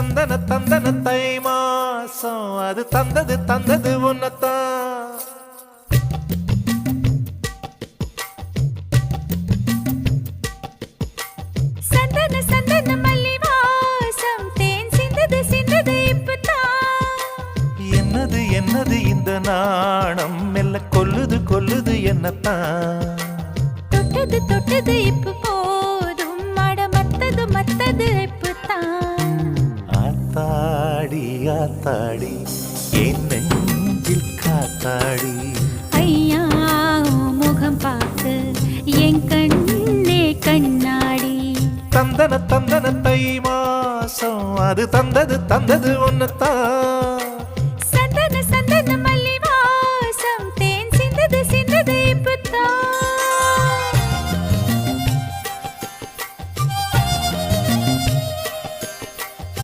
தந்தன தந்தன தை மாசம் அது தந்தது தந்தது உன்னத்தான். சந்தன சந்தன மல்லி வாசம் தேன் சிந்தது சிந்தது இப்பதான். என்னது என்னது இந்த நாணம் மெல்ல கொல்லுது கொல்லுது என்னத்தான். தொட்டது தொட்டது இப்ப போதும் மட மத்தது மத்தது இப்பதான். ஆத்தாடி ஆத்தாடி என் நெஞ்சில் காத்தாடி. ஐயா உன் முகம் பார்த்து என் கண்ணே கண்ணாடி. தந்தன தந்தன தை மாசம் அது தந்தது தந்தது உன்னத்தான்.